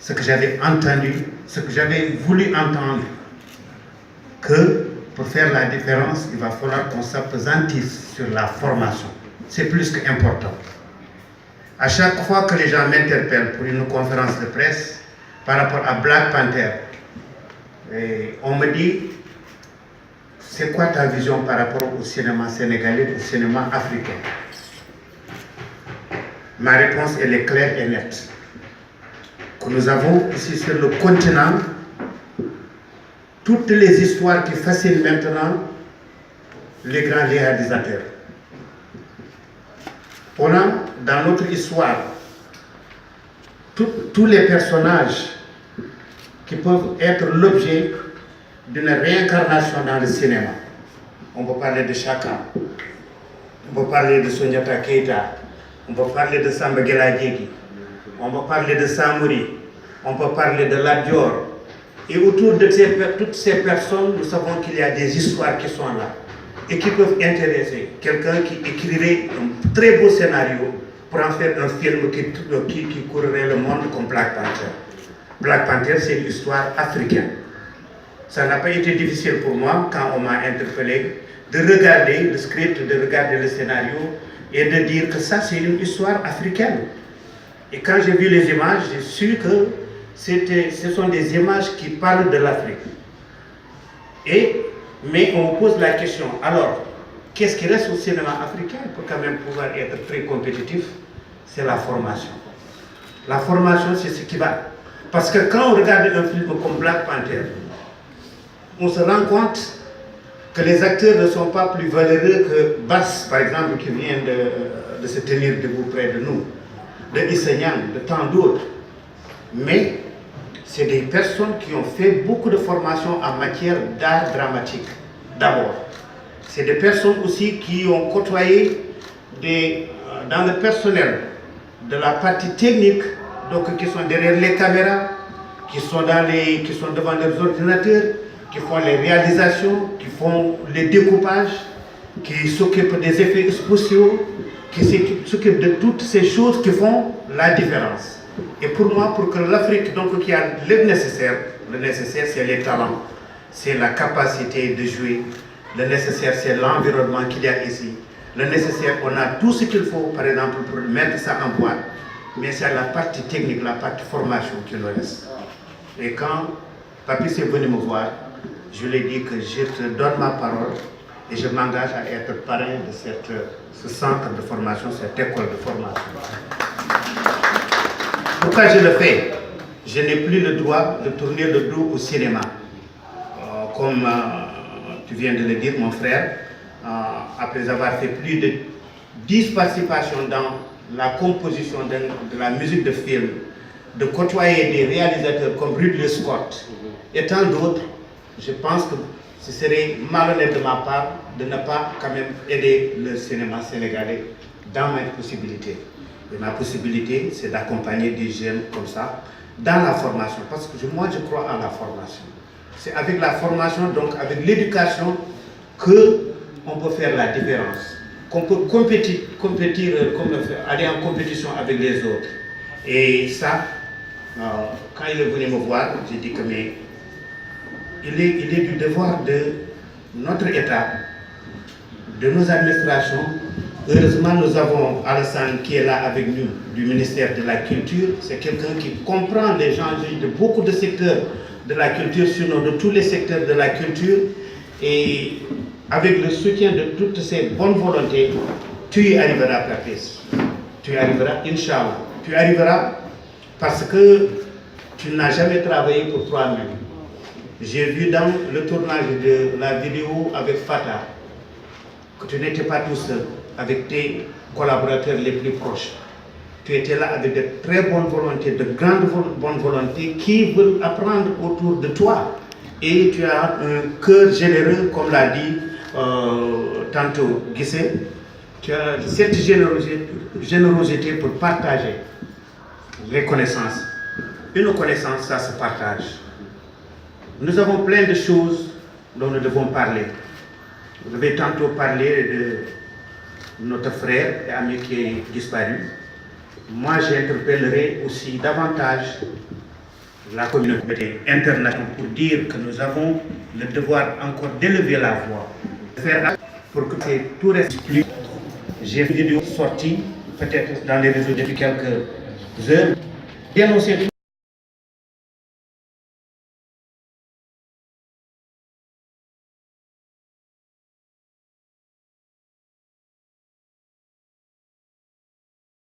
ce que j'avais entendu, ce que j'avais voulu entendre, que pour faire la différence, il va falloir qu'on s'appesantisse sur la formation. C'est plus qu'important. À chaque fois que les gens m'interpellent pour une conférence de presse par rapport à Black Panther, et on me dit, c'est quoi ta vision par rapport au cinéma sénégalais, au cinéma africain? Ma réponse, elle est claire et nette. Que nous avons ici sur le continent toutes les histoires qui fascinent maintenant les grands réalisateurs. On a dans notre histoire tous les personnages qui peuvent être l'objet d'une réincarnation dans le cinéma. On peut parler de Chaka, on peut parler de Souniata Keita, on peut parler de Samba Gela Diéguy, on peut parler de Samori, on peut parler de Lat Dior. Et autour de toutes ces personnes, nous savons qu'il y a des histoires qui sont là et qui peuvent intéresser quelqu'un qui écrirait un très beau scénario pour en faire un film qui courrait le monde comme Black Panther. Black Panther, c'est une histoire africaine. Ça n'a pas été difficile pour moi, quand on m'a interpellé, de regarder le script, de regarder le scénario et de dire que ça, c'est une histoire africaine. Et quand j'ai vu les images, j'ai su que ce sont des images qui parlent de l'Afrique. Mais on pose la question, alors, qu'est-ce qui reste au cinéma africain pour quand même pouvoir être très compétitif? C'est la formation. La formation, c'est ce qui va. Parce que quand on regarde un film comme Black Panther, on se rend compte que les acteurs ne sont pas plus valeureux que Bass, par exemple, qui vient de se tenir debout près de nous, de Issa Niang, de tant d'autres. Mais c'est des personnes qui ont fait beaucoup de formation en matière d'art dramatique, d'abord. C'est des personnes aussi qui ont côtoyé dans le personnel de la partie technique, donc qui sont derrière les caméras, qui sont devant leurs ordinateurs, qui font les réalisations, qui font les découpages, qui s'occupent des effets spéciaux, qui s'occupent de toutes ces choses qui font la différence. Et pour moi, pour que l'Afrique, donc, qui a le nécessaire c'est les talents, c'est la capacité de jouer, le nécessaire c'est l'environnement qu'il y a ici, le nécessaire, on a tout ce qu'il faut, par exemple, pour mettre ça en boîte, mais c'est la partie technique, la partie formation qui nous reste. Et quand Papi est venu me voir, je lui ai dit que je te donne ma parole et je m'engage à être parrain de ce centre de formation, cette école de formation. Pourquoi je le fais? Je n'ai plus le droit de tourner le dos au cinéma. Comme tu viens de le dire, mon frère, après avoir fait plus de 10 participations dans la composition de la musique de film, de côtoyer des réalisateurs comme Ridley Scott et tant d'autres, je pense que ce serait malhonnête de ma part de ne pas quand même aider le cinéma sénégalais dans mes possibilités. Et ma possibilité, c'est d'accompagner des jeunes comme ça dans la formation, parce que moi je crois en la formation. C'est avec la formation, donc avec l'éducation, qu'on peut faire la différence, qu'on peut aller en compétition avec les autres. Et ça, quand il est venu me voir, j'ai dit que mais il est du devoir de notre État, de nos administrations. Heureusement, nous avons Alassane qui est là avec nous, du ministère de la Culture. C'est quelqu'un qui comprend les enjeux de beaucoup de secteurs de la culture, sinon de tous les secteurs de la culture. Et avec le soutien de toutes ces bonnes volontés, tu y arriveras, Patrice. Tu y arriveras, Inch'Allah. Tu y arriveras parce que tu n'as jamais travaillé pour toi-même. J'ai vu dans le tournage de la vidéo avec Fatah que tu n'étais pas tout seul, avec tes collaborateurs les plus proches. Tu étais là avec de très bonnes volontés, de grandes bonnes volontés qui veulent apprendre autour de toi. Et tu as un cœur généreux, comme l'a dit tantôt Guissé. Tu as cette générosité pour partager les connaissances. Une connaissance, ça se partage. Nous avons plein de choses dont nous devons parler. Vous avez tantôt parlé de notre frère et ami qui est disparu. Moi, j'interpellerai aussi davantage la communauté internationale pour dire que nous avons le devoir encore d'élever la voix, de faire pour que tout reste plus. J'ai vu des vidéos sorties, peut-être dans les réseaux depuis quelques heures, dénoncer